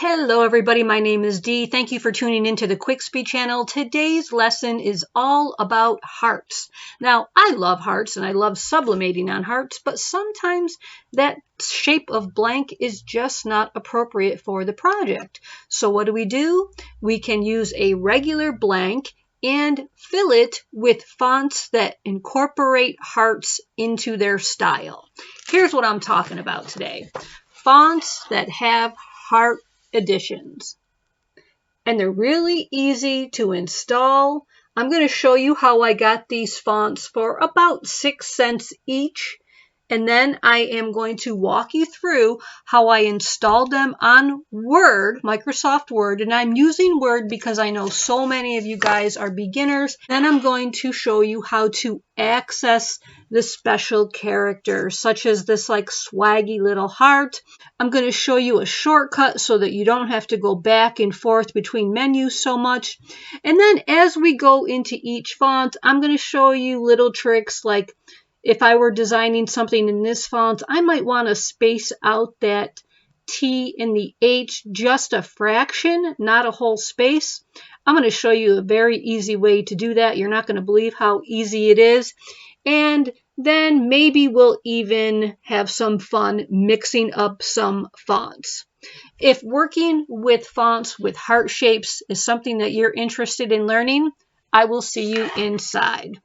Hello everybody, my name is Dee. Thank you for tuning into the Quick Speed channel. Today's lesson is all about hearts. Now, I love hearts and I love sublimating on hearts, but sometimes that shape of blank is just not appropriate for the project. So what do? We can use a regular blank and fill it with fonts that incorporate hearts into their style. Here's what I'm talking about today. Fonts that have heart additions, and they're really easy to install. I'm going to show you how I got these fonts for about 6 cents each, and then I am going to walk you through how I installed them on Word, Microsoft Word, and I'm using Word because I know so many of you guys are beginners. Then I'm going to show you how to access the special characters, such as this like swaggy little heart. I'm going to show you a shortcut so that you don't have to go back and forth between menus so much. And then as we go into each font, I'm going to show you little tricks like if I were designing something in this font, I might want to space out that T and the H just a fraction, not a whole space. I'm going to show you a very easy way to do that. You're not going to believe how easy it is. And then maybe we'll even have some fun mixing up some fonts. If working with fonts with heart shapes is something that you're interested in learning, I will see you inside.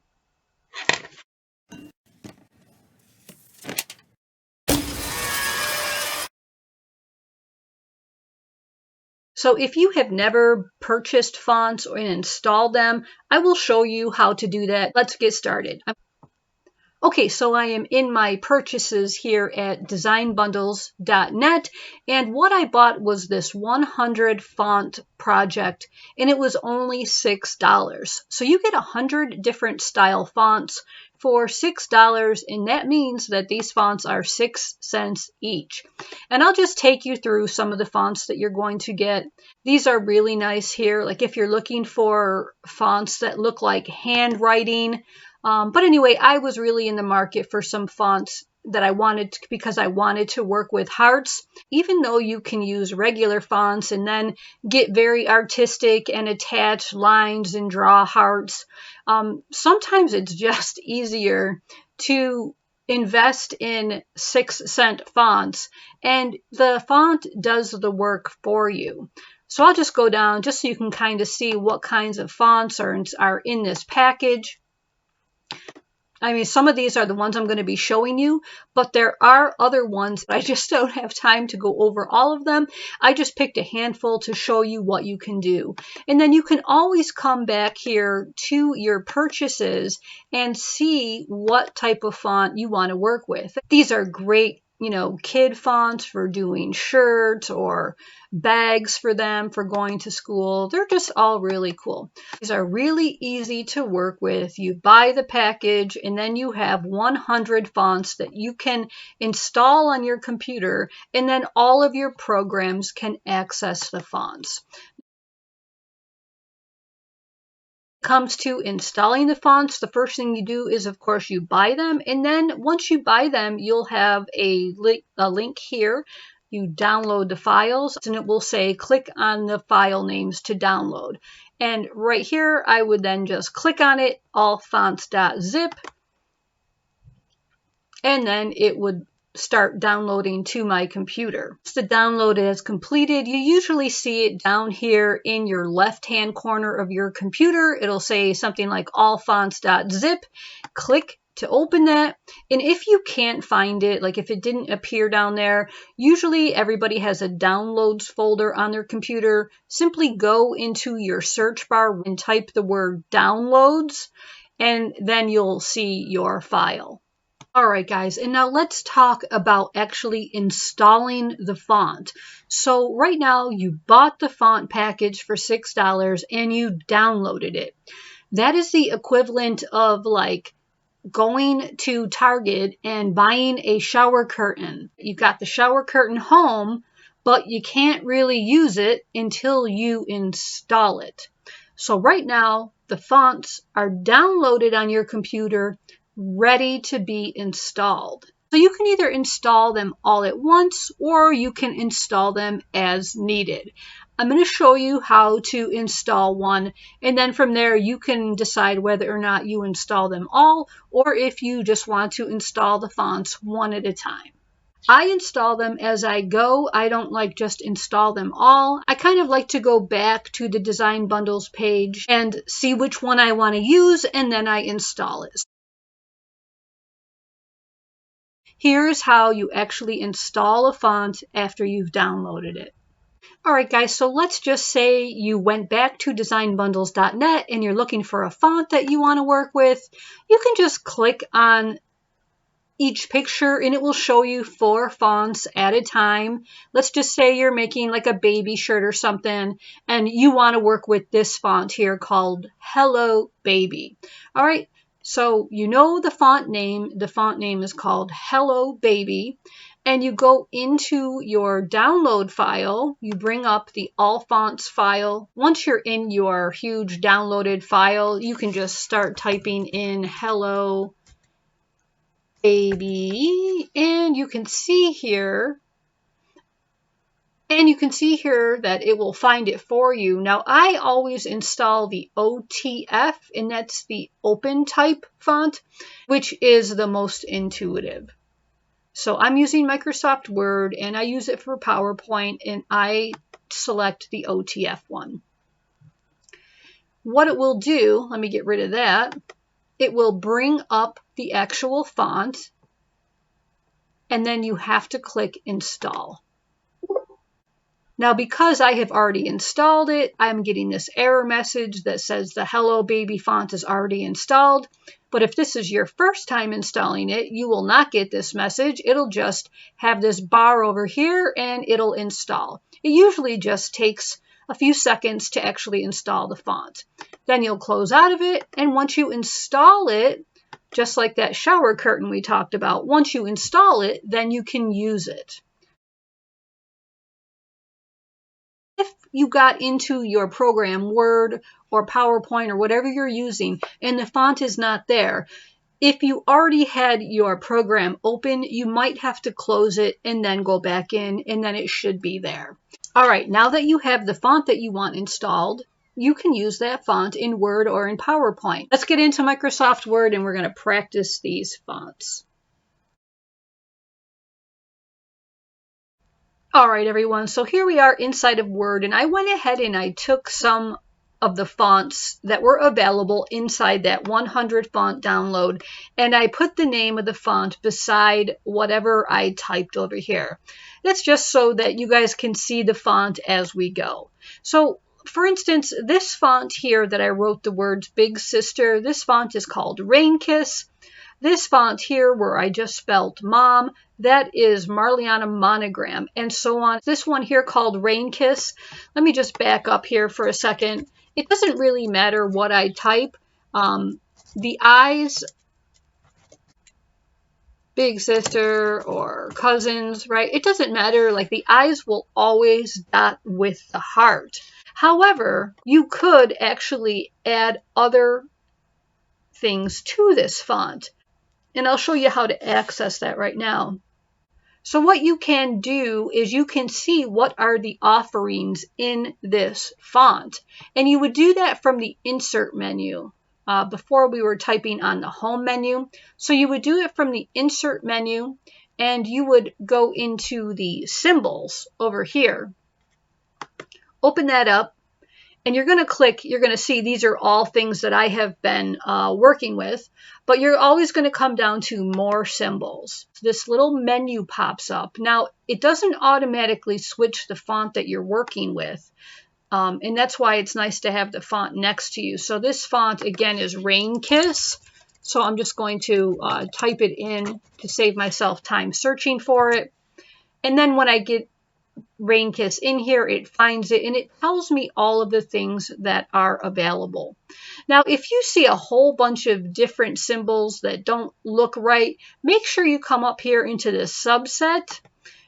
So if you have never purchased fonts or installed them, I will show you how to do that. Let's get started. Okay, so I am in my purchases here at designbundles.net, and what I bought was this 100 font project, and it was only $6. So you get 100 different style fonts for $6, and that means that these fonts are 6 cents each. And I'll just take you through some of the fonts that you're going to get. These are really nice here, like if you're looking for fonts that look like handwriting. But anyway, I was really in the market for some fonts that I wanted because I wanted to work with hearts. Even though you can use regular fonts and then get very artistic and attach lines and draw hearts, sometimes it's just easier to invest in 6-cent fonts, and the font does the work for you. So I'll just go down just so you can kind of see what kinds of fonts are in this package. I mean, some of these are the ones I'm going to be showing you, but there are other ones. I just don't have time to go over all of them. I just picked a handful to show you what you can do. And then you can always come back here to your purchases and see what type of font you want to work with. These are great, kid fonts for doing shirts or bags for them for going to school. They're just all really cool. These are really easy to work with. You buy the package and then you have 100 fonts that you can install on your computer, and then all of your programs can access the fonts. Comes to installing the fonts, the first thing you do is, of course, you buy them, and then once you buy them, you'll have a link here. You download the files, and it will say click on the file names to download. And right here, I would then just click on it, allfonts.zip, and then it would start downloading to my computer. Once the download is completed, you usually see it down here in your left-hand corner of your computer. It'll say something like allfonts.zip. Click to open that. And if you can't find it, like if it didn't appear down there, usually everybody has a downloads folder on their computer. Simply go into your search bar and type the word downloads, and then you'll see your file. All right, guys, and now let's talk about actually installing the font. So right now you bought the font package for $6 and you downloaded it. That is the equivalent of like going to Target and buying a shower curtain. You've got the shower curtain home, but you can't really use it until you install it. So right now the fonts are downloaded on your computer, ready to be installed. So you can either install them all at once or you can install them as needed. I'm going to show you how to install one, and then from there you can decide whether or not you install them all or if you just want to install the fonts one at a time. I install them as I go. I don't like just install them all. I kind of like to go back to the design bundles page and see which one I want to use, and then I install it. Here's how you actually install a font after you've downloaded it. Alright guys, so let's just say you went back to designbundles.net and you're looking for a font that you want to work with. You can just click on each picture and it will show you 4 fonts at a time. Let's just say you're making like a baby shirt or something and you want to work with this font here called Hello Baby. Alright, so you know the font name. The font name is called Hello Baby. And you go into your download file, you bring up the all fonts file. Once you're in your huge downloaded file, you can just start typing in Hello Baby, and you can see here that it will find it for you. Now, I always install the OTF, and that's the open type font, which is the most intuitive. So I'm using Microsoft Word and I use it for PowerPoint, and I select the OTF one. What it will do, let me get rid of that, it will bring up the actual font and then you have to click install. Now, because I have already installed it, I'm getting this error message that says the Hello Baby font is already installed. But if this is your first time installing it, you will not get this message. It'll just have this bar over here and it'll install. It usually just takes a few seconds to actually install the font. Then you'll close out of it, and once you install it, just like that shower curtain we talked about, once you install it, then you can use it. If you got into your program, Word or PowerPoint or whatever you're using, and the font is not there, if you already had your program open, you might have to close it and then go back in, and then it should be there. All right, now that you have the font that you want installed, you can use that font in Word or in PowerPoint. Let's get into Microsoft Word and we're going to practice these fonts. All right, everyone, so here we are inside of Word, and I went ahead and I took some of the fonts that were available inside that 100 font download, and I put the name of the font beside whatever I typed over here. That's just so that you guys can see the font as we go. So, for instance, this font here that I wrote the words Big Sister, this font is called Rain Kiss. This font here where I just spelled mom, that is Marliana Monogram, and so on. This one here called Rain Kiss, let me just back up here for a second. It doesn't really matter what I type. The eyes, Big Sister or Cousins, right? It doesn't matter. Like, the eyes will always dot with the heart. However, you could actually add other things to this font. And I'll show you how to access that right now. So what you can do is you can see what are the offerings in this font. And you would do that from the insert menu. Before we were typing on the home menu. So you would do it from the insert menu and you would go into the symbols over here. Open that up. And you're going to click, you're going to see these are all things that I have been working with, but you're always going to come down to more symbols. This little menu pops up. Now, it doesn't automatically switch the font that you're working with, and that's why it's nice to have the font next to you. So this font, again, is Rain Kiss. So I'm just going to type it in to save myself time searching for it. And then when I get Rain Kiss in here, it finds it and it tells me all of the things that are available. Now, if you see a whole bunch of different symbols that don't look right, make sure you come up here into this subset.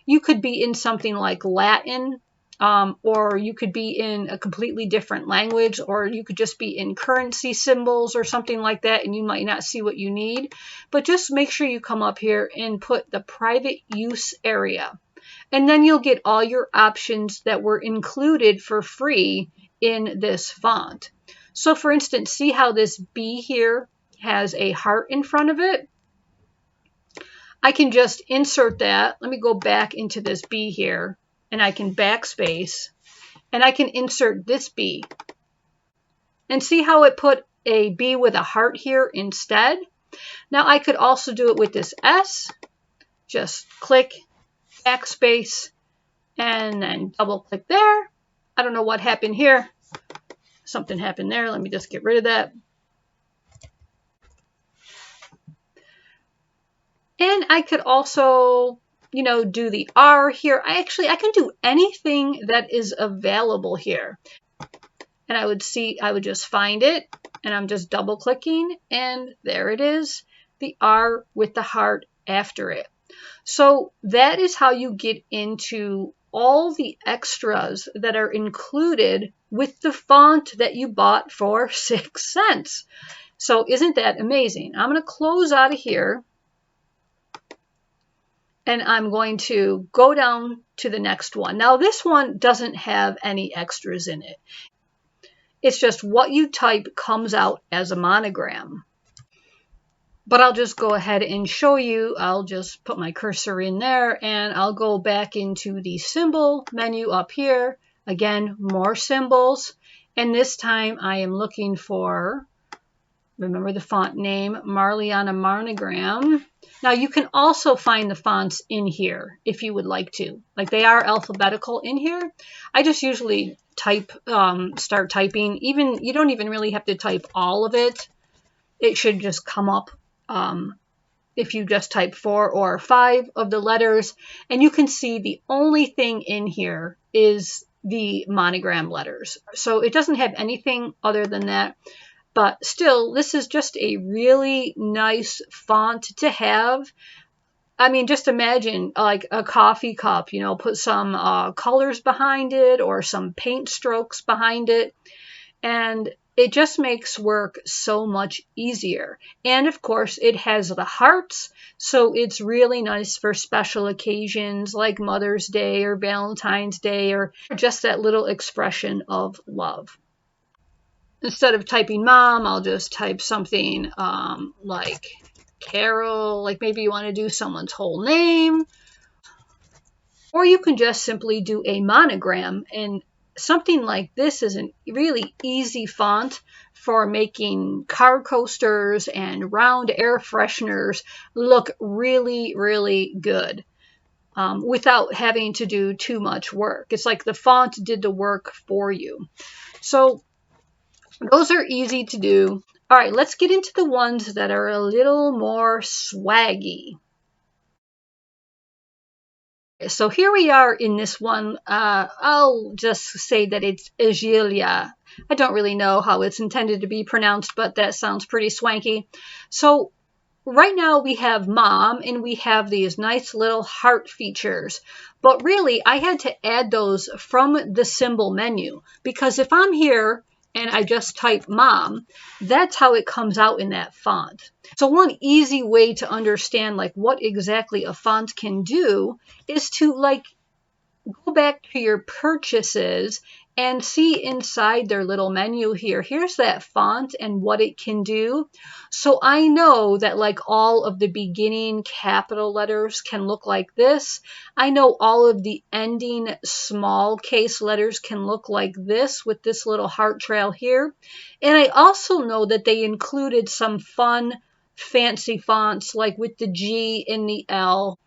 You could be in something like Latin, or you could be in a completely different language, or you could just be in currency symbols or something like that, and you might not see what you need. But just make sure you come up here and put the private use area. And then you'll get all your options that were included for free in this font. So for instance, see how this B here has a heart in front of it? I can just insert that. Let me go back into this B here, and I can backspace, and I can insert this B. And see how it put a B with a heart here instead? Now I could also do it with this S. Just click, backspace, and then double click there. I don't know what happened here. Something happened there. Let me just get rid of that. And I could also, do the R here. I can do anything that is available here. And I would just find it, and I'm just double clicking, and there it is, the R with the heart after it. So that is how you get into all the extras that are included with the font that you bought for 6 cents. So isn't that amazing? I'm going to close out of here, and I'm going to go down to the next one. Now this one doesn't have any extras in it. It's just what you type comes out as a monogram. But I'll just go ahead and show you. I'll just put my cursor in there, and I'll go back into the symbol menu up here. Again, more symbols. And this time I am looking for, remember the font name, Marliana Monogram. Now you can also find the fonts in here if you would like to. Like, they are alphabetical in here. I just usually start typing. You don't even really have to type all of it. It should just come up if you just type 4 or 5 of the letters. And you can see the only thing in here is the monogram letters. So it doesn't have anything other than that. But still, this is just a really nice font to have. I mean, just imagine like a coffee cup, put some colors behind it or some paint strokes behind it. And it just makes work so much easier. And of course, it has the hearts. So it's really nice for special occasions like Mother's Day or Valentine's Day, or just that little expression of love. Instead of typing mom, I'll just type something like Carol, like maybe you want to do someone's whole name. Or you can just simply do a monogram, and something like this is a really easy font for making car coasters and round air fresheners look really, really good without having to do too much work. It's like the font did the work for you. So those are easy to do. All right, let's get into the ones that are a little more swaggy. So here we are in this one. I'll just say that it's Agilia. I don't really know how it's intended to be pronounced, but that sounds pretty swanky. So right now we have mom, and we have these nice little heart features. But really, I had to add those from the symbol menu, because if I'm here and I just type mom, that's how it comes out in that font. So one easy way to understand like what exactly a font can do is to go back to your purchases and see inside their little menu here. Here's that font and what it can do. So I know that like all of the beginning capital letters can look like this. I know all of the ending small case letters can look like this with this little heart trail here. And I also know that they included some fun, fancy fonts like with the G and the L.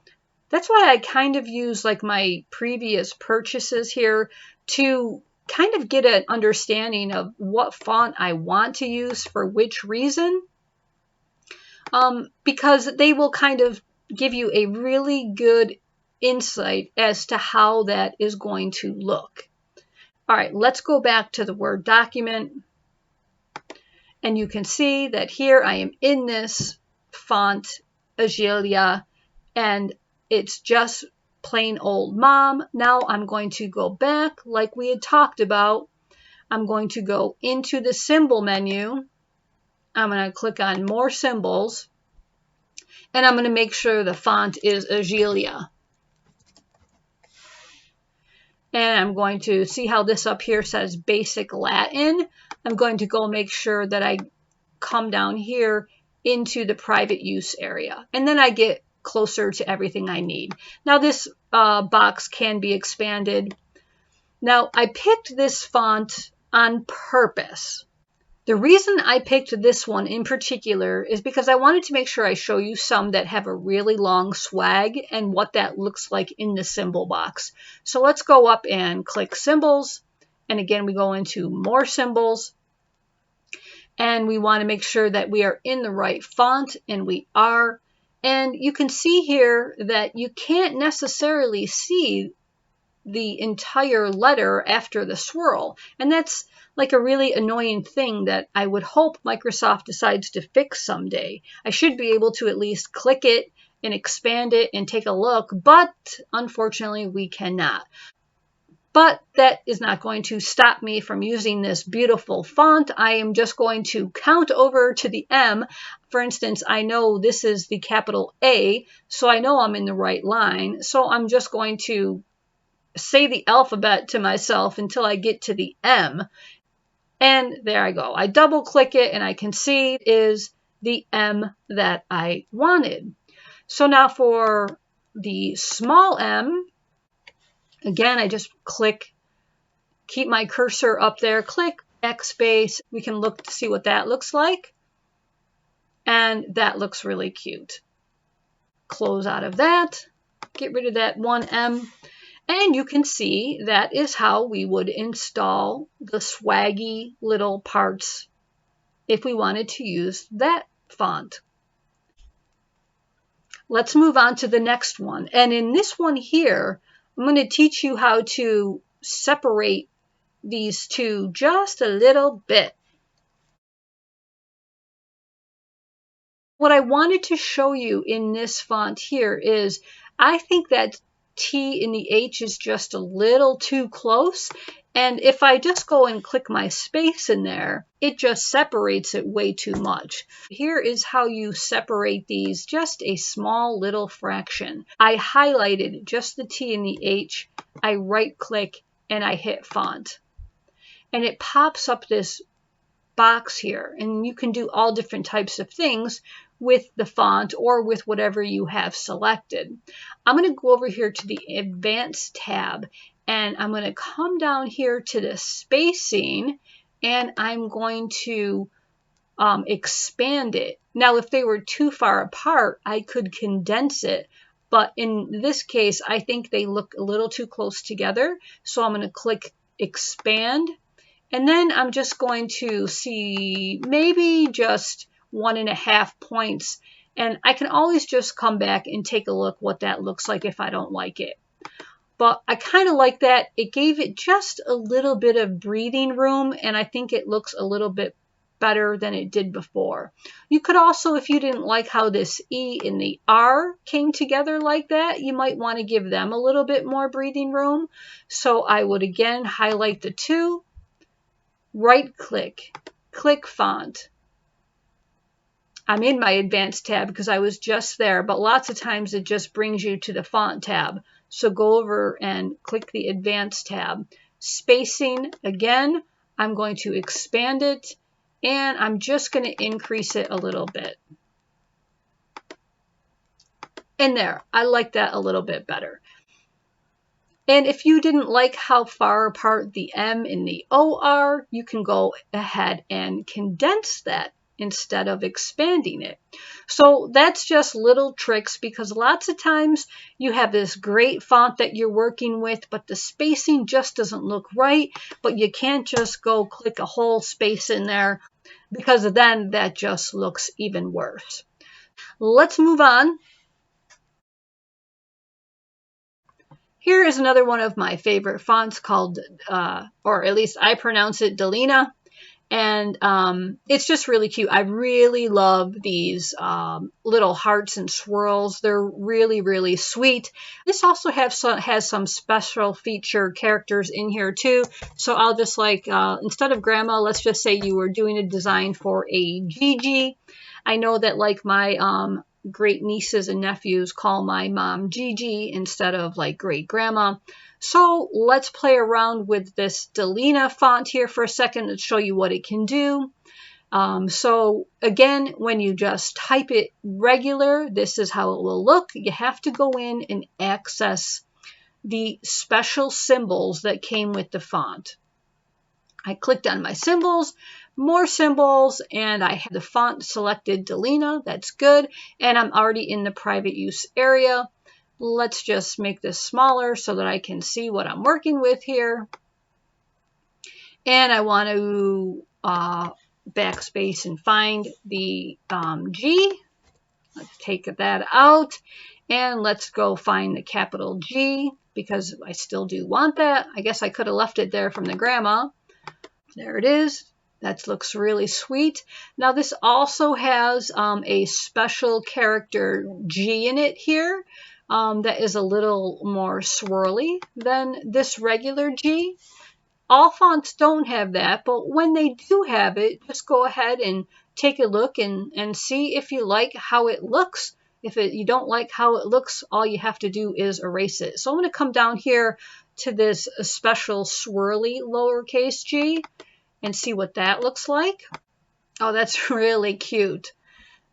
That's why I kind of use like my previous purchases here to kind of get an understanding of what font I want to use for which reason, because they will kind of give you a really good insight as to how that is going to look. All right, let's go back to the Word document, and you can see that here I am in this font, Agilia, and it's just plain old mom. Now I'm going to go back like we had talked about. I'm going to go into the symbol menu. I'm going to click on more symbols. And I'm going to make sure the font is Agilia. And I'm going to see how this up here says Basic Latin. I'm going to go make sure that I come down here into the private use area. And then I get closer to everything I need. Now this box can be expanded. Now I picked this font on purpose. The reason I picked this one in particular is because I wanted to make sure I show you some that have a really long swag and what that looks like in the symbol box. So let's go up and click symbols. And again, we go into more symbols. And we want to make sure that we are in the right font, and we are. And you can see here that you can't necessarily see the entire letter after the swirl. And that's like a really annoying thing that I would hope Microsoft decides to fix someday. I should be able to at least click it and expand it and take a look, but unfortunately we cannot. But that is not going to stop me from using this beautiful font. I am just going to count over to the M. For instance, I know this is the capital A, so I know I'm in the right line. So I'm just going to say the alphabet to myself until I get to the M. And there I go. I double click it and I can see it is the M that I wanted. So now for the small m, again, I just click, keep my cursor up there, click backspace. We can look to see what that looks like. And that looks really cute. Close out of that, get rid of that one M. And you can see that is how we would install the swaggy little parts if we wanted to use that font. Let's move on to the next one. And in this one here, I'm going to teach you how to separate these two just a little bit. What I wanted to show you in this font here is I think that T in the H is just a little too close. And if I just go and click my space in there, it just separates it way too much. Here is how you separate these just a small little fraction. I highlighted just the T and the H. I right click and I hit font. And it pops up this box here. And you can do all different types of things with the font or with whatever you have selected. I'm going to go over here to the Advanced tab and I'm going to come down here to the spacing and I'm going to expand it. Now, if they were too far apart, I could condense it. But in this case, I think they look a little too close together. So I'm going to click expand. And then I'm just going to see maybe just 1.5 points. And I can always just come back and take a look what that looks like if I don't like it. But I kind of like that. It gave it just a little bit of breathing room, and I think it looks a little bit better than it did before. You could also, if you didn't like how this E and the R came together like that, you might want to give them a little bit more breathing room. So I would again highlight the two, right click, click font. I'm in my Advanced tab because I was just there, but lots of times it just brings you to the Font tab. So go over and click the Advanced tab. Spacing, again, I'm going to expand it, and I'm just going to increase it a little bit. And there, I like that a little bit better. And if you didn't like how far apart the M and the O are, you can go ahead and condense that instead of expanding it. So that's just little tricks, because lots of times you have this great font that you're working with, but the spacing just doesn't look right, but you can't just go click a whole space in there, because then that just looks even worse. Let's move on. Here is another one of my favorite fonts called, or at least I pronounce it, Delena. And it's just really cute. I really love these little hearts and swirls. They're really, really sweet. This also has some special feature characters in here too. So I'll just like, instead of grandma, let's just say you were doing a design for a Gigi. I know that like my great nieces and nephews call my mom Gigi instead of like great grandma. So let's play around with this Delena font here for a second and show you what it can do. So again, when you just type it regular, this is how it will look. You have to go in and access the special symbols that came with the font. I clicked on my symbols, more symbols, and I have the font selected Delena. That's good. And I'm already in the private use area. Let's just make this smaller so that I can see what I'm working with here. And I want to backspace and find the G. Let's take that out. And let's go find the capital G because I still do want that. I guess I could have left it there from the grandma. There it is. That looks really sweet. Now this also has a special character G in it here. That is a little more swirly than this regular G. All fonts don't have that, but when they do have it, just go ahead and take a look and see if you like how it looks. If you don't like how it looks, all you have to do is erase it. So I'm going to come down here to this special swirly lowercase g and see what that looks like. Oh, that's really cute.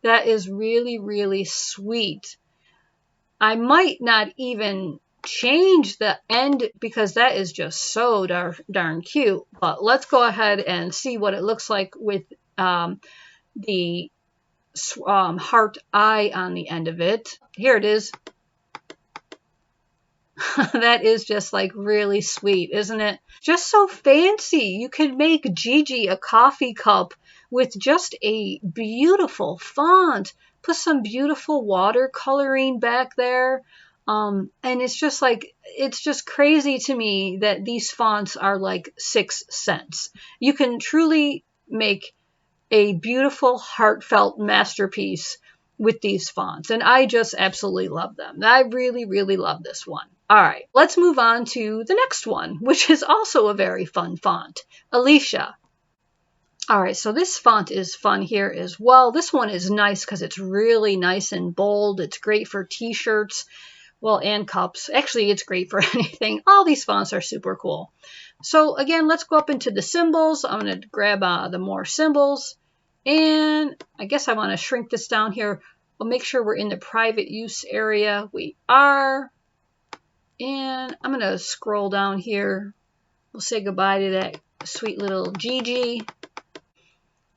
That is really, really sweet. I might not even change the end because that is just so darn cute. But let's go ahead and see what it looks like with the heart eye on the end of it. Here it is. That is just like really sweet, isn't it? Just so fancy. You could make Gigi a coffee cup with just a beautiful font. Put some beautiful watercoloring back there. And it's just like, it's just crazy to me that these fonts are like 6 cents. You can truly make a beautiful, heartfelt masterpiece with these fonts. And I just absolutely love them. I really, really love this one. All right, let's move on to the next one, which is also a very fun font, Alicia. All right, so this font is fun here as well. This one is nice because it's really nice and bold. It's great for t-shirts, well, and cups. Actually, it's great for anything. All these fonts are super cool. So again, let's go up into the symbols. I'm going to grab the more symbols. And I guess I want to shrink this down here. We'll make sure we're in the private use area. We are. And I'm going to scroll down here. We'll say goodbye to that sweet little Gigi.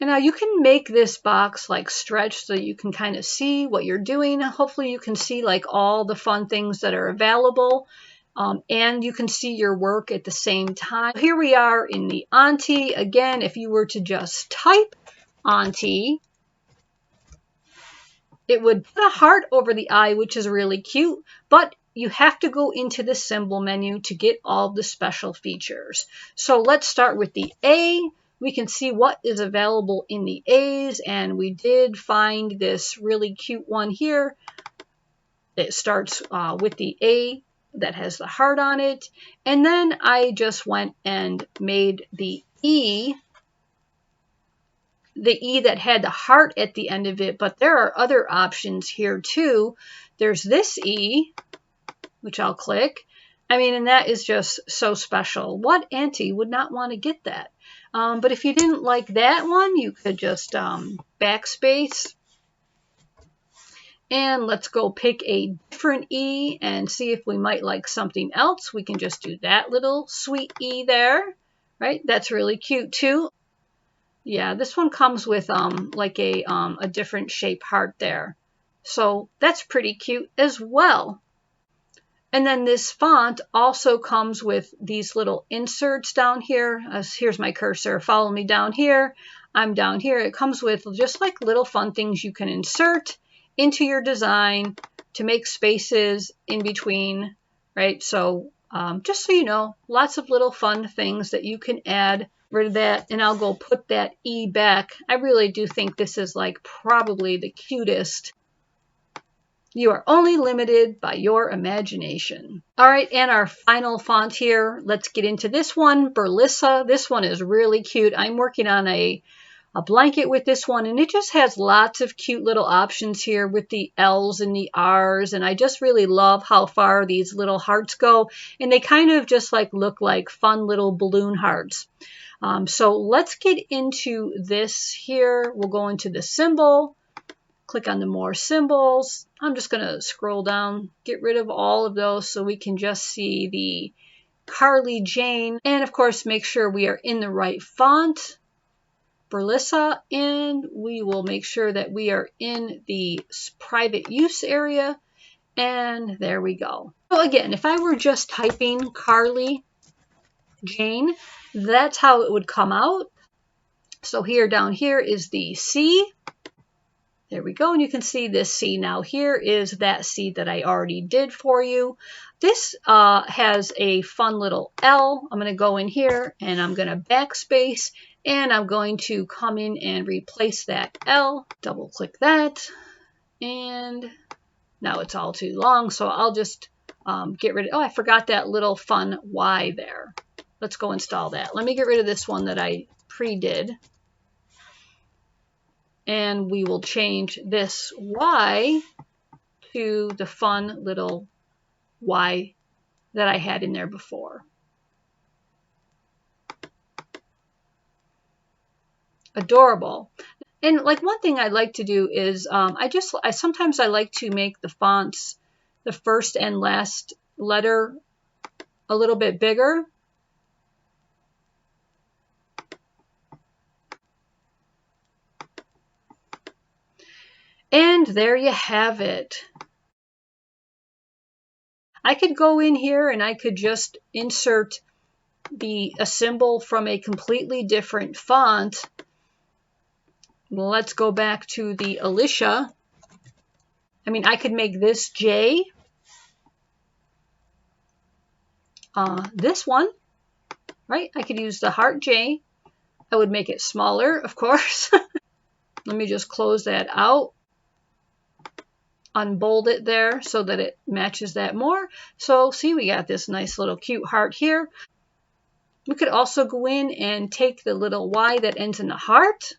And now you can make this box like stretch so you can kind of see what you're doing. Hopefully you can see like all the fun things that are available. And you can see your work at the same time. Here we are in the Auntie. Again, if you were to just type Auntie, it would put a heart over the eye, which is really cute. But you have to go into the symbol menu to get all the special features. So let's start with the A. We can see what is available in the A's, and we did find this really cute one here. It starts with the A that has the heart on it. And then I just went and made the E that had the heart at the end of it, but there are other options here too. There's this E, which I'll click. I mean, and that is just so special. What auntie would not want to get that? But if you didn't like that one, you could just backspace. And let's go pick a different E and see if we might like something else. We can just do that little sweet E there, right? That's really cute too. Yeah, this one comes with like a different shape heart there. So that's pretty cute as well. And then this font also comes with these little inserts down here. Here's my cursor. Follow me down here. I'm down here. It comes with just like little fun things you can insert into your design to make spaces in between, right? So Just so you know, lots of little fun things that you can add. Rid of that, and I'll go put that E back. I really do think this is like probably the cutest. You are only limited by your imagination. All right, and our final font here, let's get into this one, Berlissa. This one is really cute. I'm working on a blanket with this one, and it just has lots of cute little options here with the L's and the R's, and I just really love how far these little hearts go, and they kind of just like look like fun little balloon hearts. So let's get into this here. We'll go into the symbol, click on the more symbols. I'm just going to scroll down, get rid of all of those so we can just see the Carly Jane. And of course, make sure we are in the right font, Berlissa, and we will make sure that we are in the private use area. And there we go. So again, if I were just typing Carly Jane, that's how it would come out. So here down here is the C. There we go, and you can see this C now. Here is that C that I already did for you. This has a fun little L. I'm going to go in here and I'm going to backspace, and I'm going to come in and replace that L. Double click that, and now it's all too long, so I'll just get rid of, oh, I forgot that little fun Y there. Let's go install that. Let me get rid of this one that I pre-did. And we will change this Y to the fun little Y that I had in there before. Adorable. And like one thing I like to do is sometimes I like to make the fonts, the first and last letter, a little bit bigger. And there you have it. I could go in here and I could just insert a symbol from a completely different font. Let's go back to the Alicia. I mean, I could make this J. This one, right? I could use the heart J. I would make it smaller, of course. Let me just close that out. Unbold it there so that it matches that more. So see, we got this nice little cute heart here. We could also go in and take the little Y that ends in the heart.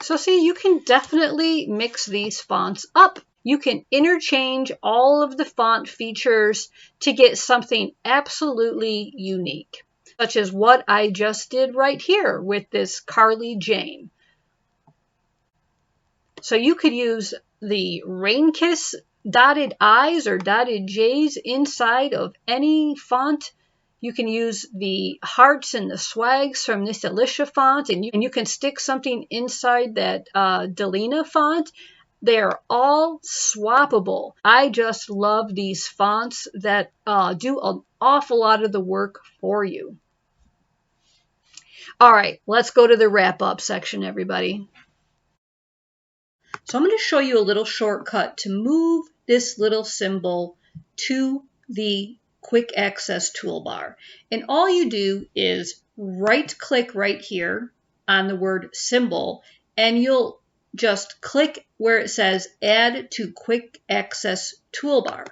So see, you can definitely mix these fonts up. You can interchange all of the font features to get something absolutely unique, such as what I just did right here with this Carly Jane. So you could use the Rain Kiss dotted I's or dotted J's inside of any font. You can use the hearts and the swags from this Alicia font, and you can stick something inside that Delena font. They're all swappable. I just love these fonts that do an awful lot of the work for you. All right, let's go to the wrap-up section, everybody. So I'm going to show you a little shortcut to move this little symbol to the quick access toolbar. And all you do is right-click right here on the word symbol, and you'll just click where it says Add to Quick Access Toolbar.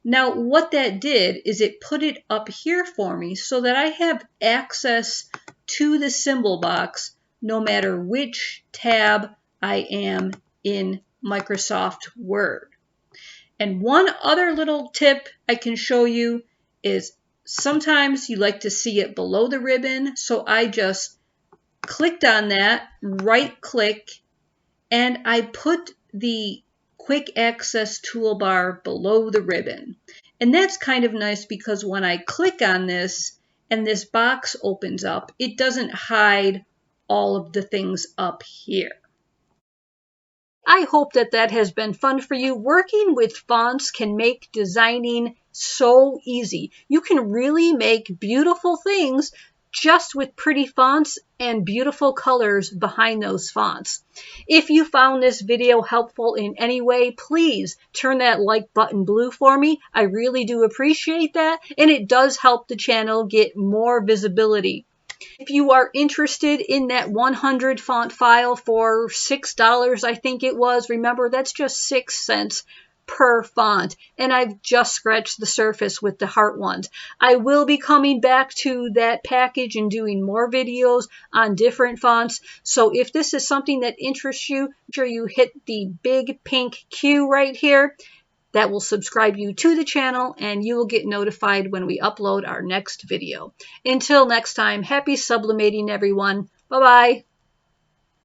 Now what that did is it put it up here for me so that I have access to the symbol box no matter which tab I am in Microsoft Word. And one other little tip I can show you is sometimes you like to see it below the ribbon, so I just clicked on that, right-click, and I put the quick access toolbar below the ribbon. And that's kind of nice because when I click on this and this box opens up, it doesn't hide all of the things up here. I hope that that has been fun for you. Working with fonts can make designing so easy. You can really make beautiful things just with pretty fonts and beautiful colors behind those fonts. If you found this video helpful in any way, please turn that like button blue for me. I really do appreciate that, and it does help the channel get more visibility. If you are interested in that 100 font file for $6, I think it was, remember that's just 6 cents per font, and I've just scratched the surface with the heart ones. I will be coming back to that package and doing more videos on different fonts, so if this is something that interests you, make sure you hit the big pink Q right here. That will subscribe you to the channel, and you will get notified when we upload our next video. Until next time, happy sublimating, everyone. Bye-bye.